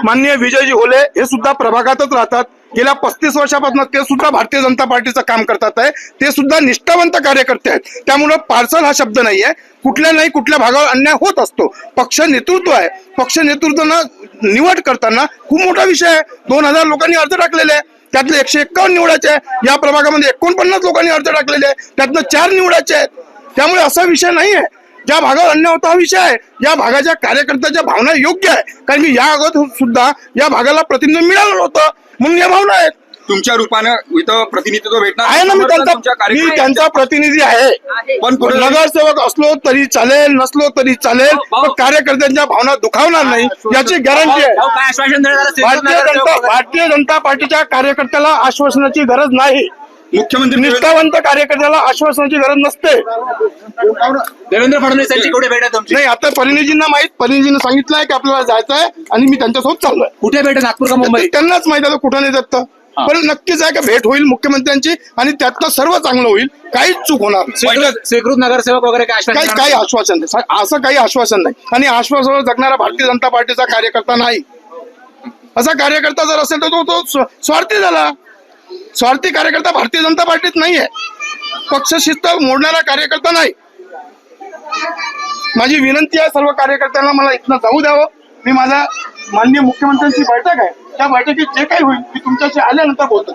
माननीय विजयजी होले हे सुद्धा प्रभागातच राहतात. गेल्या 35 वर्षापासून ते सुद्धा भारतीय जनता पार्टीचं काम करतात आहे. ते सुद्धा निष्ठावंत कार्यकर्ते आहेत. त्यामुळे पार्सल हा शब्द नाहीये. कुठल्या नाही कुठल्या भागावर अन्याय होत असतो. पक्ष नेतृत्व आहे. पक्ष नेतृत्वानं निवड करताना खूप मोठा विषय आहे. 2000 लोकांनी अर्ज टाकलेले आहे. त्यातले 151 निवडायचे आहे. या प्रभागामध्ये 49 लोकांनी अर्ज टाकलेले आहे. त्यातनं 4 निवडायचे आहेत. त्यामुळे असा विषय नाही आहे. ज्या भागावर अन्याय होता हा विषय आहे. या भागाच्या कार्यकर्त्याच्या भावना योग्य आहे. कारण की या अगोदर सुद्धा या भागाला प्रतिनिधित्व मिळालं होतं म्हणून या भावना आहेत. तुमच्या रूपानं इथं प्रतिनिधित्व भेटणार आहे ना. मी त्यांचा प्रतिनिधी आहे. पण नगरसेवक असलो तरी चालेल नसलो तरी चालेल पण कार्यकर्त्यांच्या भावना दुखावणार नाही याची गॅरंटी आहे. भारतीय जनता पार्टीच्या कार्यकर्त्याला आश्वासनाची गरज नाही. मुख्यमंत्री निष्ठावंत कार्यकर्त्याला आश्वासनाची गरज नसते. देवेंद्र फडणवीस यांची कुठे भेट आहे तुमची? नाही आता परिनिधींना माहित. परिनिधींना सांगितलं आहे की आपल्याला जायचं आहे आणि मी त्यांच्यासोबत चाललोय. कुठे भेट आहे? नागपूर का मुंबई? त्यांनाच माहित आहे कुठं नाही जात. पण नक्कीच आहे का भेट होईल मुख्यमंत्र्यांची आणि त्यातनं सर्व चांगलं होईल. काहीच चूक होणार नाही. स्वीकृत नगरसेवक वगैरे काय आश्वासन? काही आश्वासन नाही. असं काही आश्वासन नाही. आणि आश्वासनावर जगणारा भारतीय जनता पार्टीचा कार्यकर्ता नाही. असा कार्यकर्ता जर असेल तर तो स्वार्थी झाला. स्वार्थी कार्यकर्ता भारतीय जनता पार्टीत नाहीये. पक्ष शिस्त मोडणारा कार्यकर्ता नाही. माझी विनंती आहे सर्व कार्यकर्त्यांना मला इथनं जाऊ द्यावं. मी माझ्या माननीय मुख्यमंत्र्यांची बैठक आहे. त्या बैठकीत जे काही होईल मी तुमच्याशी आल्यानंतर बोलतो.